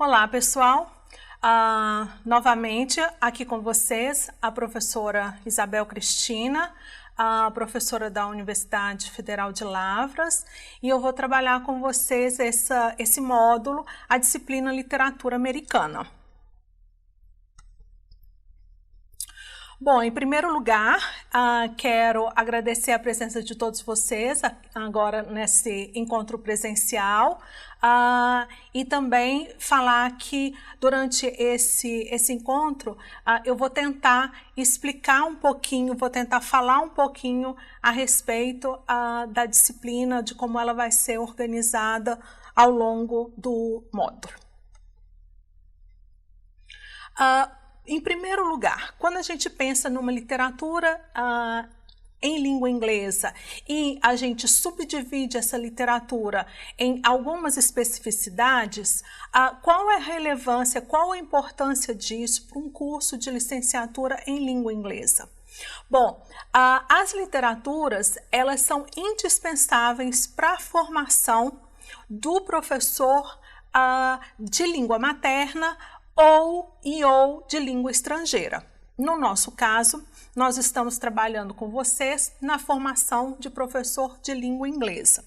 Olá, pessoal. Novamente aqui com vocês a professora Isabel Cristina, a professora da Universidade Federal de Lavras, e eu vou trabalhar com vocês esse módulo, a disciplina Literatura Americana. Bom, em primeiro lugar, quero agradecer a presença de todos vocês agora nesse encontro presencial e também falar que durante esse encontro eu vou tentar explicar um pouquinho, vou tentar falar um pouquinho a respeito da disciplina, de como ela vai ser organizada ao longo do módulo. Em primeiro lugar, quando a gente pensa numa literatura em língua inglesa e a gente subdivide essa literatura em algumas especificidades, qual é a relevância, qual a importância disso para um curso de licenciatura em língua inglesa? Bom, as literaturas, elas são indispensáveis para a formação do professor de língua materna ou de língua estrangeira. No nosso caso, nós estamos trabalhando com vocês na formação de professor de língua inglesa.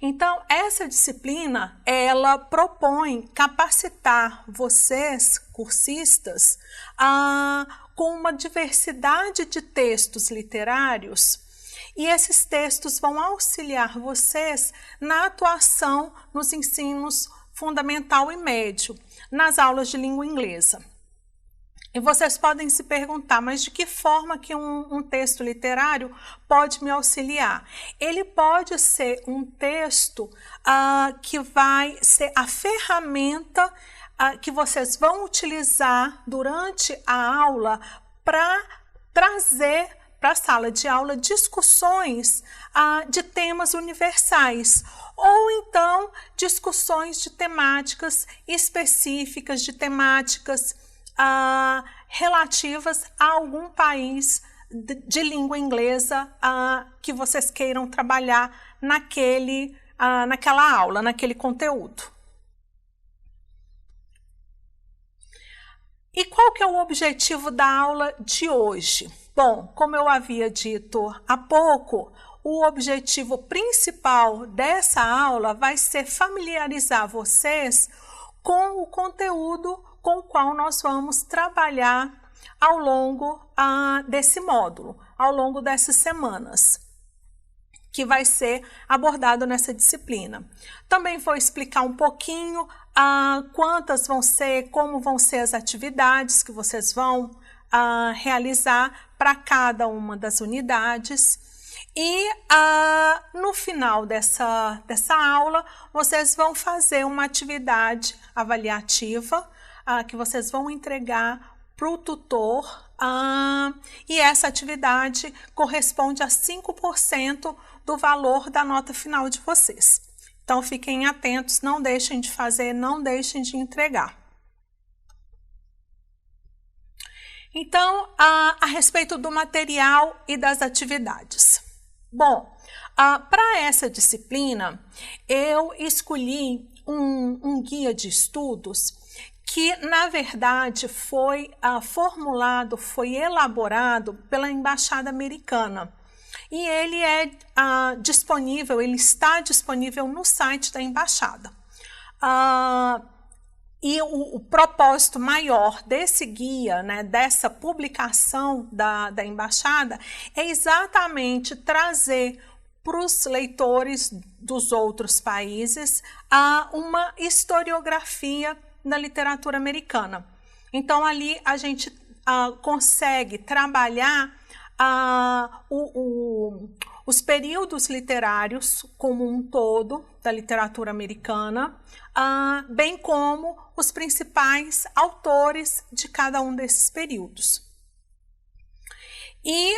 Então, essa disciplina, ela propõe capacitar vocês, cursistas, com uma diversidade de textos literários, e esses textos vão auxiliar vocês na atuação nos ensinos fundamental e médio, nas aulas de língua inglesa. E vocês podem se perguntar, mas de que forma que um texto literário pode me auxiliar? Ele pode ser um texto que vai ser a ferramenta que vocês vão utilizar durante a aula para trazer para a sala de aula discussões de temas universais, ou então discussões de temáticas específicas, de temáticas relativas a algum país de língua inglesa que vocês queiram trabalhar naquela aula, naquele conteúdo. E qual que é o objetivo da aula de hoje? Bom, como eu havia dito há pouco, o objetivo principal dessa aula vai ser familiarizar vocês com o conteúdo com o qual nós vamos trabalhar ao longo desse módulo, ao longo dessas semanas, que vai ser abordado nessa disciplina. Também vou explicar um pouquinho quantas vão ser, como vão ser as atividades que vocês vão realizar para cada uma das unidades. E no final dessa aula, vocês vão fazer uma atividade avaliativa que vocês vão entregar para o tutor, e essa atividade corresponde a 5% do valor da nota final de vocês. Então, fiquem atentos, não deixem de fazer, não deixem de entregar. Então, a respeito do material e das atividades. Bom, para essa disciplina, eu escolhi um guia de estudos que, na verdade, foi formulado, foi elaborado pela Embaixada Americana. E ele é disponível, ele está disponível no site da Embaixada. E o propósito maior desse guia, né, dessa publicação da Embaixada, é exatamente trazer para os leitores dos outros países uma historiografia da literatura americana. Então, ali a gente consegue trabalhar os períodos literários como um todo da literatura americana, bem como os principais autores de cada um desses períodos. E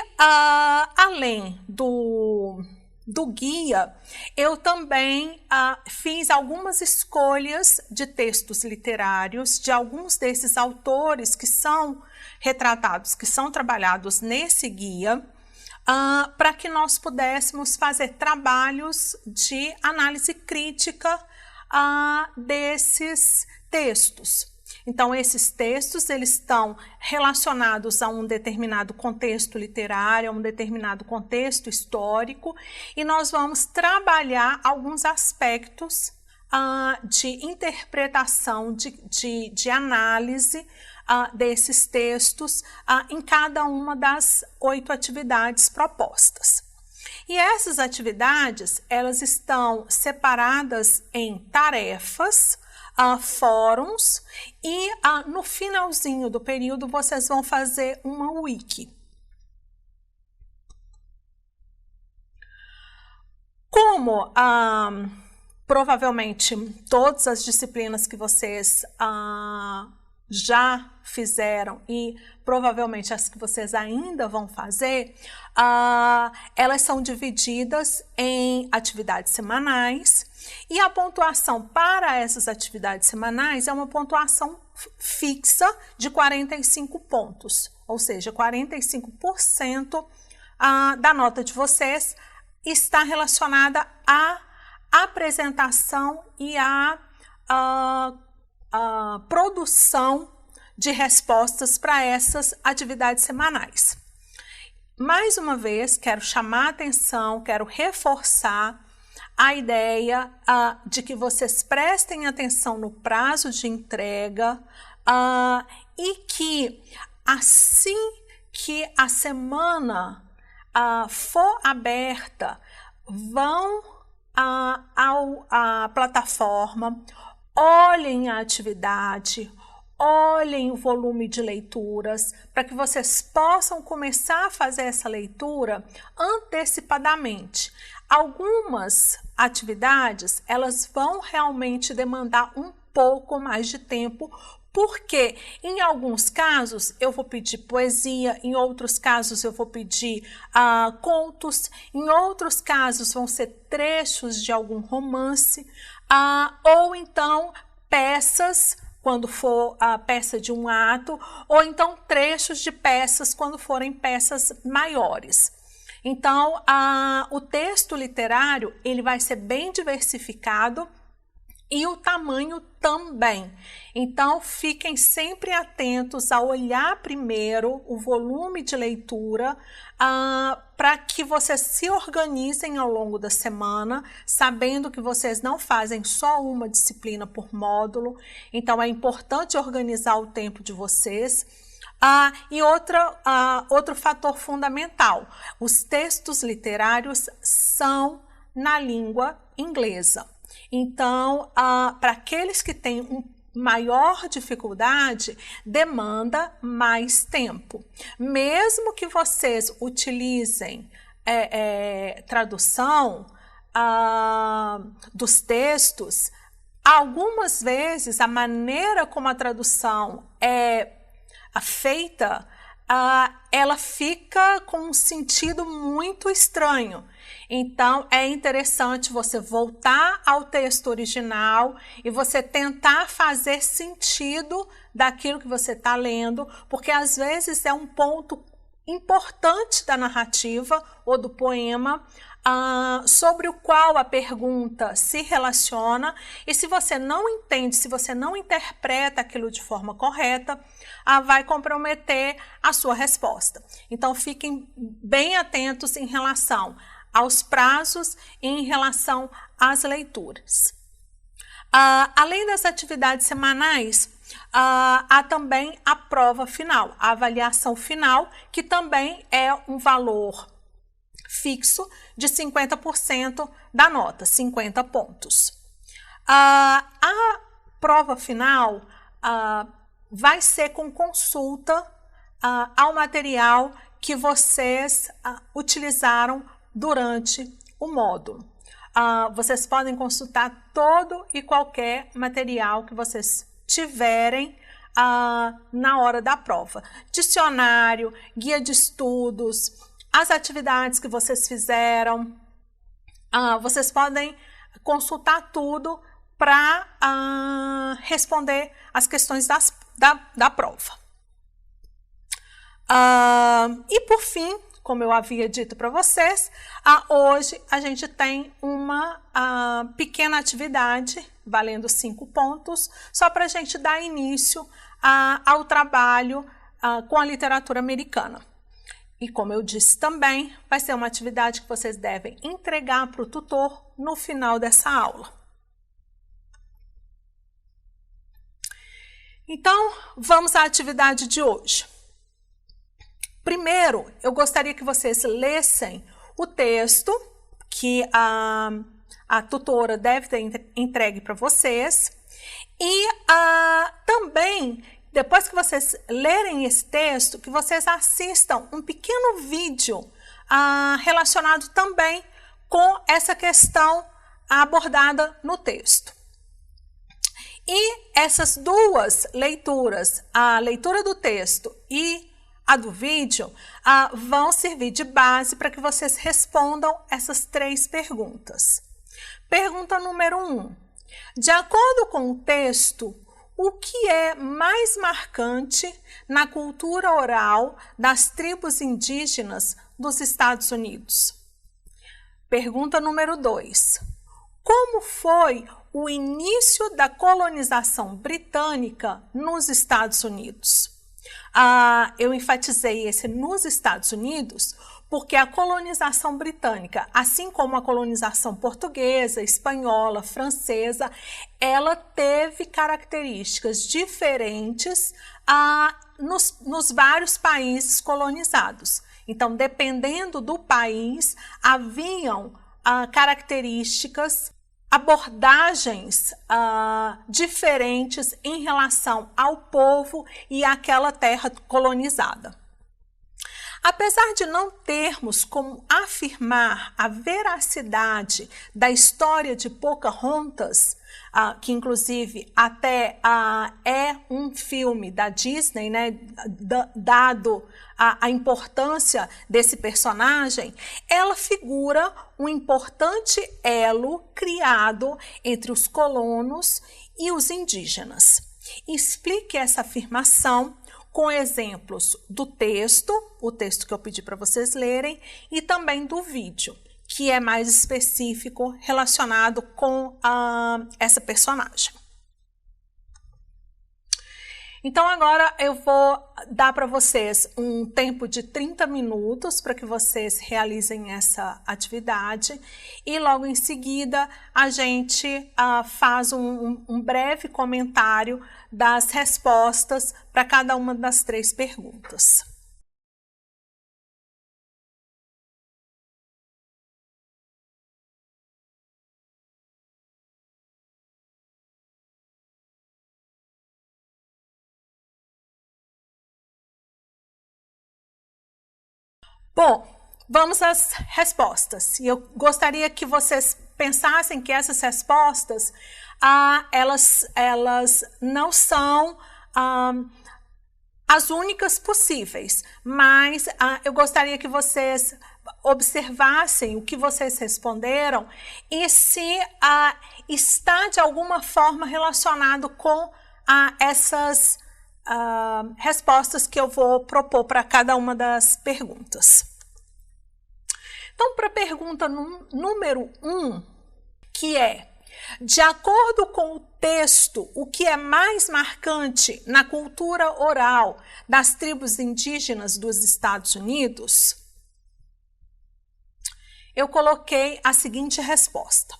além do guia, eu também fiz algumas escolhas de textos literários de alguns desses autores que são retratados, que são trabalhados nesse guia, para que nós pudéssemos fazer trabalhos de análise crítica desses textos. Então, esses textos, eles estão relacionados a um determinado contexto literário, a um determinado contexto histórico, e nós vamos trabalhar alguns aspectos de interpretação, de análise desses textos em cada uma das 8 atividades propostas. E essas atividades, elas estão separadas em tarefas, fóruns e no finalzinho do período vocês vão fazer uma wiki. Como provavelmente todas as disciplinas que vocês já fizeram e provavelmente as que vocês ainda vão fazer, elas são divididas em atividades semanais, e a pontuação para essas atividades semanais é uma pontuação fixa de 45 pontos, ou seja, 45% da nota de vocês está relacionada à apresentação e à produção de respostas para essas atividades semanais. Mais uma vez, quero chamar a atenção, quero reforçar a ideia de que vocês prestem atenção no prazo de entrega e que assim que a semana for aberta, vão à plataforma, olhem a atividade, olhem o volume de leituras, para que vocês possam começar a fazer essa leitura antecipadamente. Algumas atividades, elas vão realmente demandar um pouco mais de tempo, porque em alguns casos eu vou pedir poesia, em outros casos eu vou pedir contos, em outros casos vão ser trechos de algum romance, ou então peças, quando for a peça de um ato, ou então trechos de peças quando forem peças maiores. Então, o texto literário, ele vai ser bem diversificado e o tamanho também. Então, fiquem sempre atentos a olhar primeiro o volume de leitura para que vocês se organizem ao longo da semana, sabendo que vocês não fazem só uma disciplina por módulo. Então, é importante organizar o tempo de vocês. E outro fator fundamental, os textos literários são na língua inglesa. Então, para aqueles que têm maior dificuldade, demanda mais tempo. Mesmo que vocês utilizem tradução dos textos, algumas vezes a maneira como a tradução é feita, ela fica com um sentido muito estranho. Então, é interessante você voltar ao texto original e você tentar fazer sentido daquilo que você está lendo, porque às vezes é um ponto importante da narrativa ou do poema sobre o qual a pergunta se relaciona, e se você não entende, se você não interpreta aquilo de forma correta, vai comprometer a sua resposta. Então, fiquem bem atentos em relação aos prazos e em relação às leituras. Além das atividades semanais, há também a prova final, a avaliação final, que também é um valor fixo de 50% da nota, 50 pontos. A prova final vai ser com consulta ao material que vocês utilizaram durante o módulo. Vocês podem consultar todo e qualquer material que vocês tiverem na hora da prova. Dicionário, guia de estudos, as atividades que vocês fizeram. Vocês podem consultar tudo para responder as questões da prova. E por fim, como eu havia dito para vocês, hoje a gente tem uma pequena atividade, valendo 5 pontos, só para a gente dar início ao trabalho com a literatura americana. E como eu disse também, vai ser uma atividade que vocês devem entregar para o tutor no final dessa aula. Então, vamos à atividade de hoje. Primeiro, eu gostaria que vocês lessem o texto que a tutora deve ter entregue para vocês e também, depois que vocês lerem esse texto, que vocês assistam um pequeno vídeo relacionado também com essa questão abordada no texto. E essas duas leituras, a leitura do texto e a do vídeo, vão servir de base para que vocês respondam essas 3 perguntas. Pergunta número 1. De acordo com o texto, o que é mais marcante na cultura oral das tribos indígenas dos Estados Unidos? Pergunta número 2. Como foi o início da colonização britânica nos Estados Unidos? Eu enfatizei esse nos Estados Unidos porque a colonização britânica, assim como a colonização portuguesa, espanhola, francesa, ela teve características diferentes nos vários países colonizados. Então, dependendo do país, haviam características, abordagens diferentes em relação ao povo e àquela terra colonizada. Apesar de não termos como afirmar a veracidade da história de Pocahontas, que inclusive até é um filme da Disney, né, dado a importância desse personagem, ela figura um importante elo criado entre os colonos e os indígenas. Explique essa afirmação com exemplos do texto, o texto que eu pedi para vocês lerem, e também do vídeo, que é mais específico relacionado com essa personagem. Então agora eu vou dar para vocês um tempo de 30 minutos para que vocês realizem essa atividade e logo em seguida a gente faz um breve comentário das respostas para cada uma das 3 perguntas. Bom, vamos às respostas. E eu gostaria que vocês pensassem que essas respostas, elas não são as únicas possíveis, mas eu gostaria que vocês observassem o que vocês responderam e se está de alguma forma relacionado com essas respostas que eu vou propor para cada uma das perguntas. Então, para a pergunta número 1, que é: de acordo com o texto, o que é mais marcante na cultura oral das tribos indígenas dos Estados Unidos? Eu coloquei a seguinte resposta: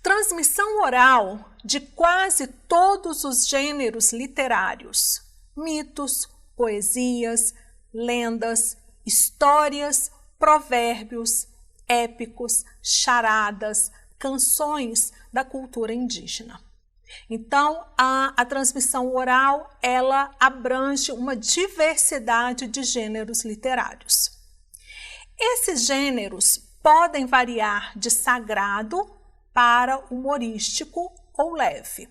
transmissão oral de quase todos os gêneros literários, mitos, poesias, lendas, histórias, provérbios, épicos, charadas, canções da cultura indígena. Então, a transmissão oral, ela abrange uma diversidade de gêneros literários. Esses gêneros podem variar de sagrado para humorístico ou leve.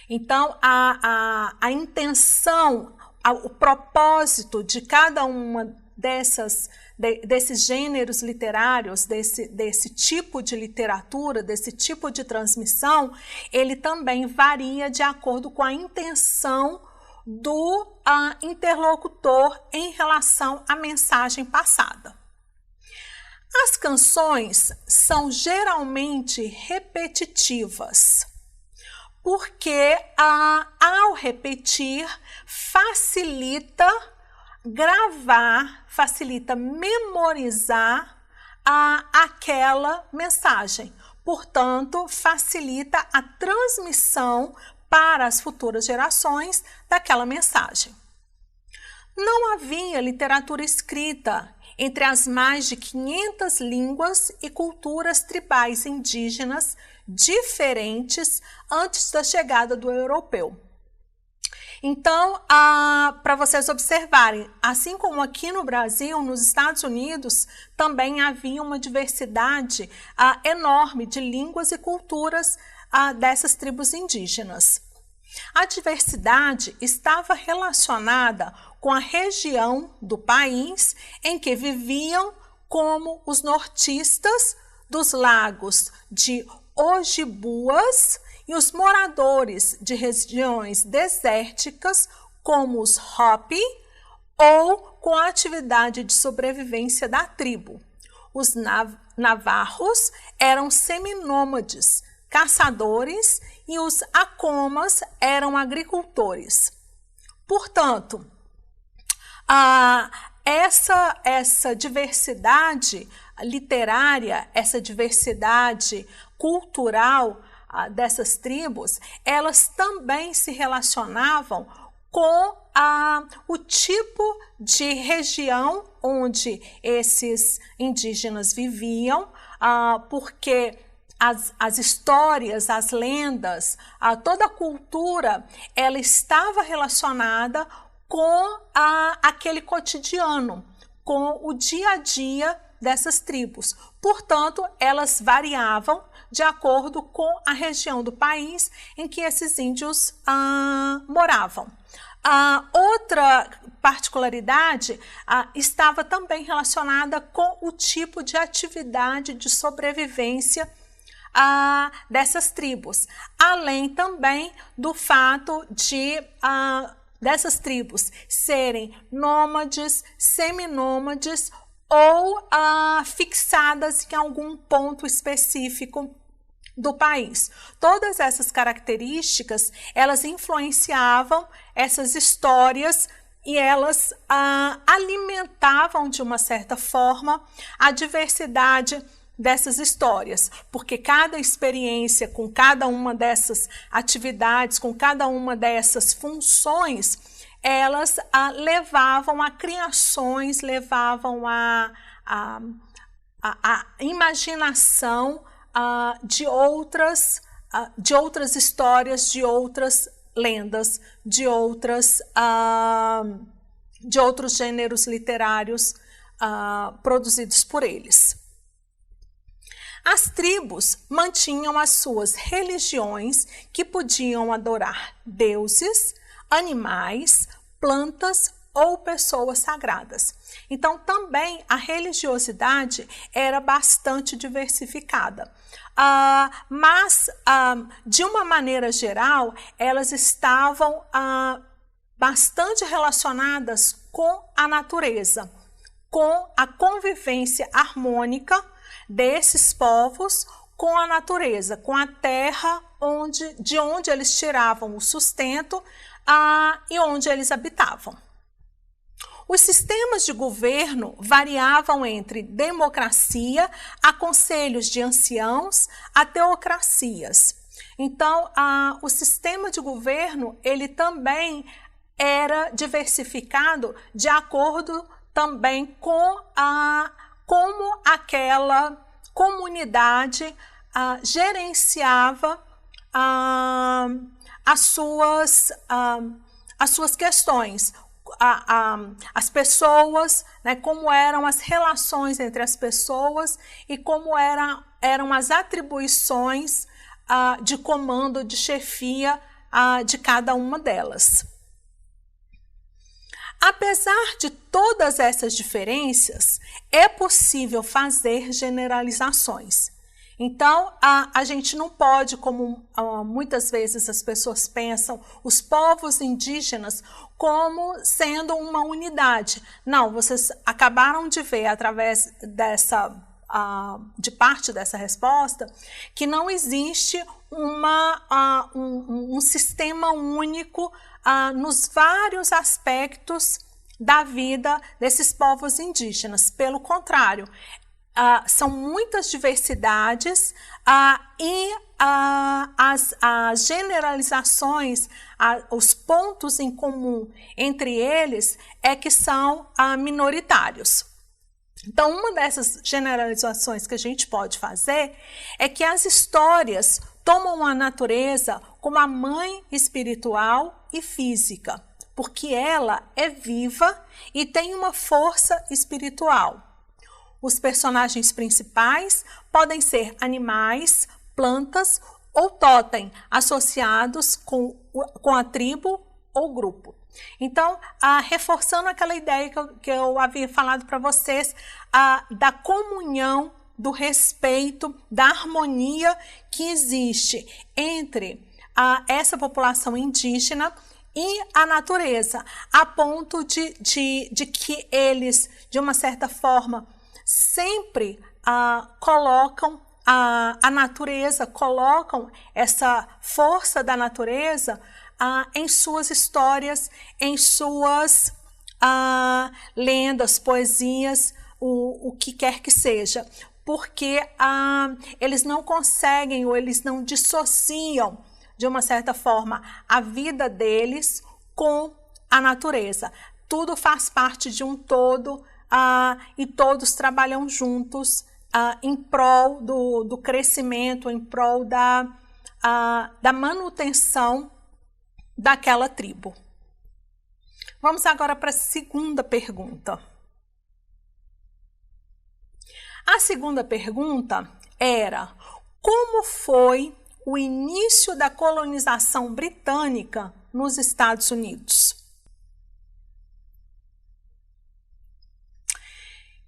Então, a intenção, o propósito de cada uma desses gêneros literários, desse tipo de literatura, desse tipo de transmissão, ele também varia de acordo com a intenção do interlocutor em relação à mensagem passada. As canções são geralmente repetitivas, porque ao repetir facilita gravar, facilita memorizar aquela mensagem. Portanto, facilita a transmissão para as futuras gerações daquela mensagem. Não havia literatura escrita entre as mais de 500 línguas e culturas tribais indígenas diferentes antes da chegada do europeu. Então, para vocês observarem, assim como aqui no Brasil, nos Estados Unidos, também havia uma diversidade enorme de línguas e culturas dessas tribos indígenas. A diversidade estava relacionada com a região do país em que viviam, como os nortistas dos lagos de Ojibwas e os moradores de regiões desérticas, como os Hopi, ou com a atividade de sobrevivência da tribo. Os navarros eram seminômades, caçadores, e os acomas eram agricultores. Portanto, essa diversidade literária, essa diversidade cultural dessas tribos, elas também se relacionavam com o tipo de região onde esses indígenas viviam, porque as histórias, as lendas, toda a cultura, ela estava relacionada com aquele cotidiano, com o dia a dia dessas tribos. Portanto, elas variavam de acordo com a região do país em que esses índios moravam. Outra particularidade estava também relacionada com o tipo de atividade de sobrevivência dessas tribos, além também do fato de dessas tribos serem nômades, seminômades ou fixadas em algum ponto específico do país. Todas essas características, elas influenciavam essas histórias e elas alimentavam de uma certa forma a diversidade dessas histórias, porque cada experiência com cada uma dessas atividades, com cada uma dessas funções, elas levavam a criações, levavam a imaginação de outras histórias, de outras lendas, de outros gêneros literários produzidos por eles. As tribos mantinham as suas religiões, que podiam adorar deuses, animais, plantas ou pessoas sagradas. Então, também a religiosidade era bastante diversificada. Mas, de uma maneira geral, elas estavam bastante relacionadas com a natureza, com a convivência harmônica desses povos com a natureza, com a terra de onde eles tiravam o sustento e onde eles habitavam. Os sistemas de governo variavam entre democracia, a conselhos de anciãos, a teocracias. Então, o sistema de governo, ele também era diversificado de acordo também com como aquela comunidade gerenciava as suas questões, as pessoas, né, como eram as relações entre as pessoas e como eram as atribuições de comando, de chefia de cada uma delas. Apesar de todas essas diferenças, é possível fazer generalizações. Então, a gente não pode, como muitas vezes as pessoas pensam, os povos indígenas como sendo uma unidade. Não, vocês acabaram de ver através de parte dessa resposta que não existe um sistema único nos vários aspectos da vida desses povos indígenas. Pelo contrário, são muitas diversidades e as generalizações, os pontos em comum entre eles é que são minoritários. Então, uma dessas generalizações que a gente pode fazer é que as histórias tomam a natureza como a mãe espiritual e física, porque ela é viva e tem uma força espiritual. Os personagens principais podem ser animais, plantas ou totem associados com a tribo ou grupo. Então, reforçando aquela ideia que eu havia falado para vocês, da comunhão, do respeito, da harmonia que existe entre essa população indígena e a natureza, a ponto de que eles, de uma certa forma, sempre colocam a natureza, colocam essa força da natureza em suas histórias, em suas lendas, poesias, o que quer que seja, porque eles não conseguem ou eles não dissociam, de uma certa forma, a vida deles com a natureza. Tudo faz parte de um todo e todos trabalham juntos em prol do crescimento, em prol da manutenção daquela tribo. Vamos agora para a segunda pergunta. A segunda pergunta era: como foi o início da colonização britânica nos Estados Unidos?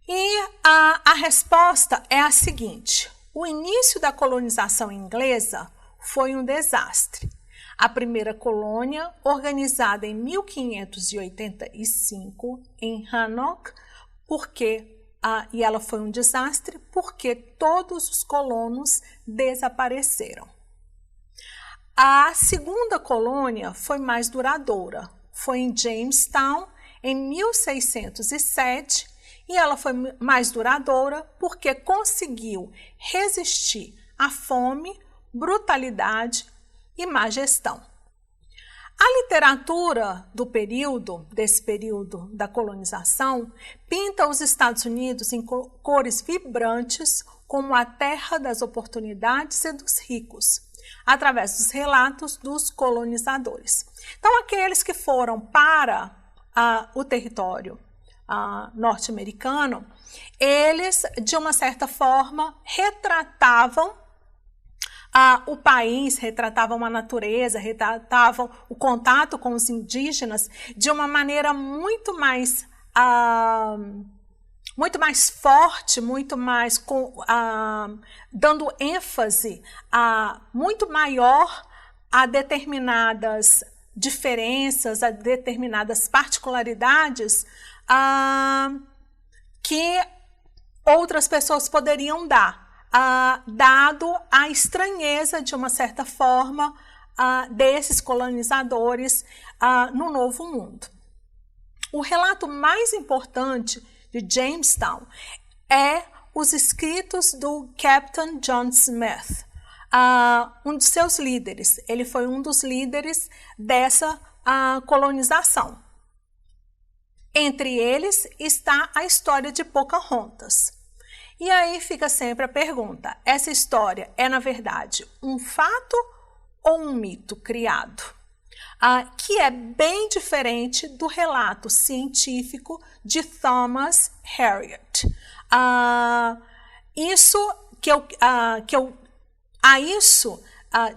E a resposta é a seguinte: o início da colonização inglesa foi um desastre. A primeira colônia, organizada em 1585 em Roanoke, e ela foi um desastre porque todos os colonos desapareceram. A segunda colônia foi mais duradoura, foi em Jamestown em 1607, e ela foi mais duradoura porque conseguiu resistir à fome, brutalidade e má gestão. A literatura desse período da colonização, pinta os Estados Unidos em cores vibrantes como a terra das oportunidades e dos ricos, através dos relatos dos colonizadores. Então, aqueles que foram para o território norte-americano, eles, de uma certa forma, retratavam o país, retratavam a natureza, retratavam o contato com os indígenas de uma maneira muito mais forte, muito mais dando ênfase muito maior a determinadas diferenças, a determinadas particularidades que outras pessoas poderiam dar. Dado a estranheza, de uma certa forma, desses colonizadores no Novo Mundo. O relato mais importante de Jamestown é os escritos do Captain John Smith, um dos seus líderes. Ele foi um dos líderes dessa colonização. Entre eles está a história de Pocahontas. E aí fica sempre a pergunta: essa história é, na verdade, um fato ou um mito criado? Que é bem diferente do relato científico de Thomas Harriot.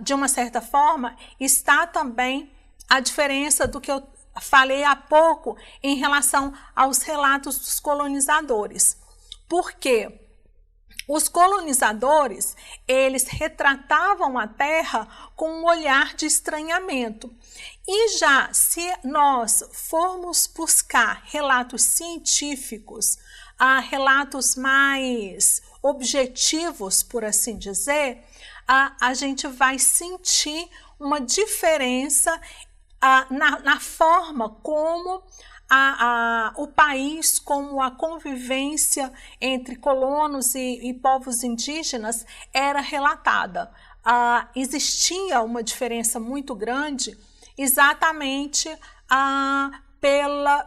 De uma certa forma, está também a diferença do que eu falei há pouco em relação aos relatos dos colonizadores. Porque Os colonizadores, eles retratavam a Terra com um olhar de estranhamento. E já se nós formos buscar relatos científicos, relatos mais objetivos, por assim dizer, a gente vai sentir uma diferença na forma como o país, como a convivência entre colonos e povos indígenas era relatada. Existia uma diferença muito grande exatamente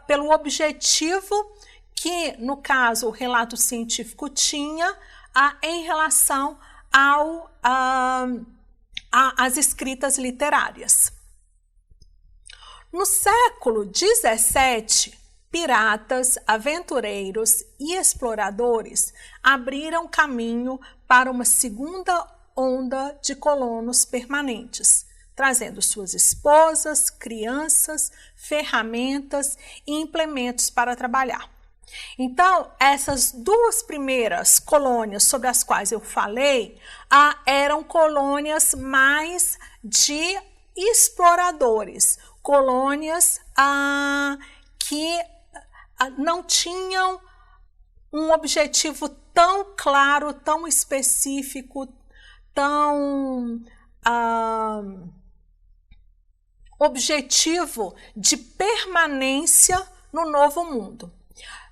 pelo objetivo que, no caso, o relato científico tinha em relação às escritas literárias. No século XVII, piratas, aventureiros e exploradores abriram caminho para uma segunda onda de colonos permanentes, trazendo suas esposas, crianças, ferramentas e implementos para trabalhar. Então, essas duas primeiras colônias sobre as quais eu falei eram colônias mais de exploradores, colônias que não tinham um objetivo tão claro, tão específico, tão objetivo de permanência no Novo Mundo.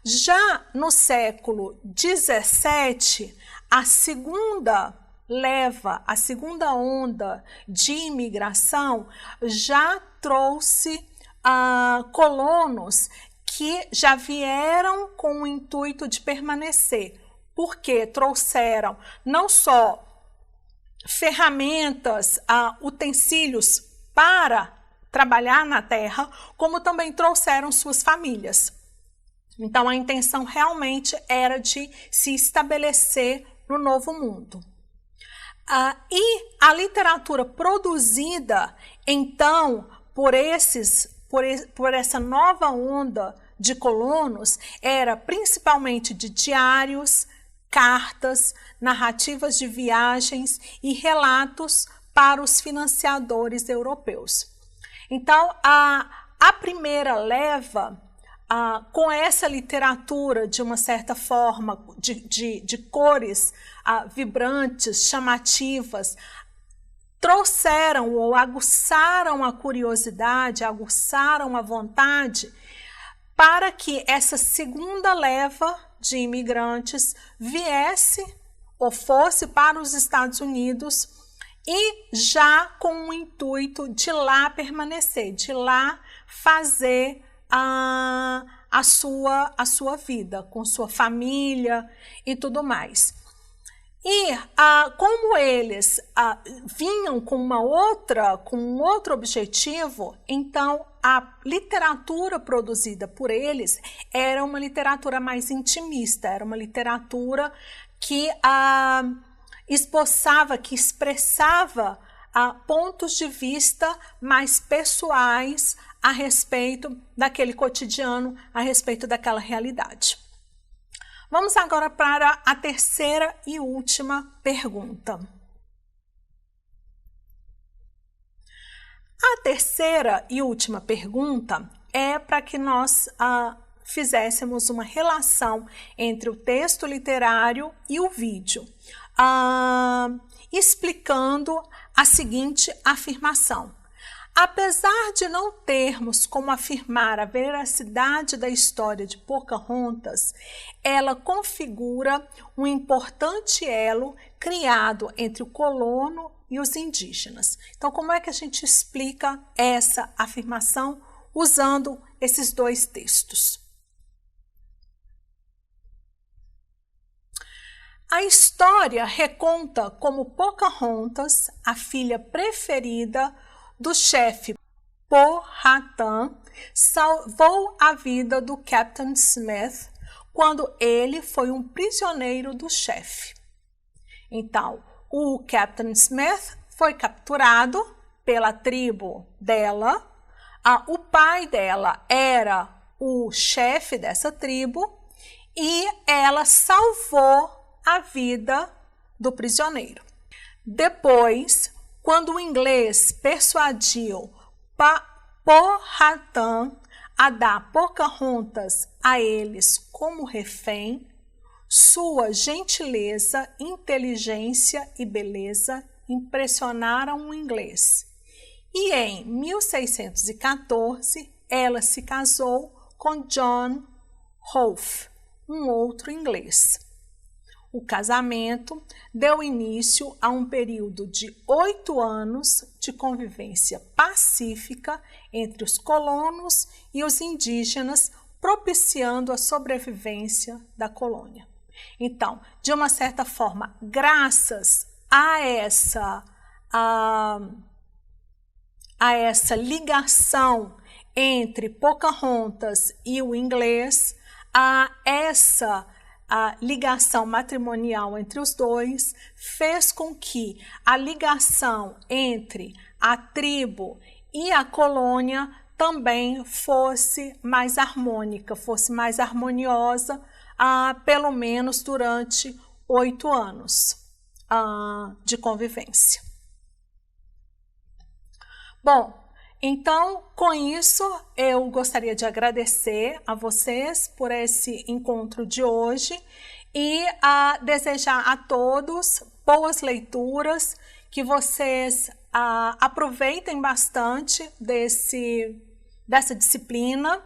Já no século XVII, a segunda onda de imigração já trouxe colonos que já vieram com o intuito de permanecer, porque trouxeram não só ferramentas, utensílios para trabalhar na terra, como também trouxeram suas famílias. Então, a intenção realmente era de se estabelecer no Novo Mundo. E a literatura produzida, então, por essa nova onda de colonos, era principalmente de diários, cartas, narrativas de viagens e relatos para os financiadores europeus. Então, a primeira leva, com essa literatura, de uma certa forma, de cores vibrantes, chamativas, trouxeram ou aguçaram a curiosidade, aguçaram a vontade para que essa segunda leva de imigrantes viesse ou fosse para os Estados Unidos e já com o intuito de lá permanecer, de lá fazer a sua vida, com sua família e tudo mais. E como eles vinham com um outro objetivo, então a literatura produzida por eles era uma literatura mais intimista, era uma literatura que esboçava, que expressava pontos de vista mais pessoais a respeito daquele cotidiano, a respeito daquela realidade. Vamos agora para a terceira e última pergunta. A terceira e última pergunta é para que nós fizéssemos uma relação entre o texto literário e o vídeo, explicando a seguinte afirmação. Apesar de não termos como afirmar a veracidade da história de Pocahontas, ela configura um importante elo criado entre o colono e os indígenas. Então, como é que a gente explica essa afirmação usando esses dois textos? A história reconta como Pocahontas, a filha preferida do chefe Powhatan, salvou a vida do Captain Smith quando ele foi um prisioneiro do chefe. Então, o Captain Smith foi capturado pela tribo dela, o pai dela era o chefe dessa tribo e ela salvou a vida do prisioneiro. Depois, quando o inglês persuadiu Powhatan a dar Pocahontas a eles como refém, sua gentileza, inteligência e beleza impressionaram o inglês. E em 1614, ela se casou com John Rolfe, um outro inglês. O casamento deu início a um período de 8 anos de convivência pacífica entre os colonos e os indígenas, propiciando a sobrevivência da colônia. Então, de uma certa forma, graças a essa ligação entre Pocahontas e o inglês, a ligação matrimonial entre os dois fez com que a ligação entre a tribo e a colônia também fosse mais harmônica, fosse mais harmoniosa, pelo menos durante 8 anos de convivência. Bom, então, com isso, eu gostaria de agradecer a vocês por esse encontro de hoje e desejar a todos boas leituras, que vocês aproveitem bastante dessa disciplina,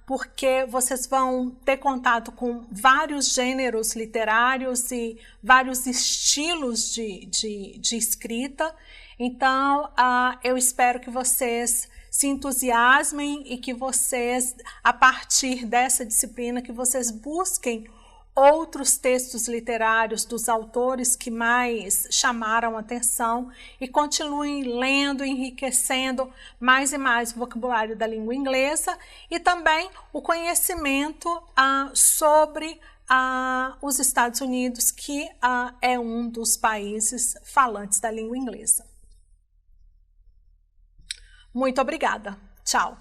porque vocês vão ter contato com vários gêneros literários e vários estilos de escrita. Então, eu espero que vocês se entusiasmem e que vocês, a partir dessa disciplina, que vocês busquem outros textos literários dos autores que mais chamaram a atenção e continuem lendo, enriquecendo mais e mais o vocabulário da língua inglesa e também o conhecimento sobre os Estados Unidos, que é um dos países falantes da língua inglesa. Muito obrigada. Tchau.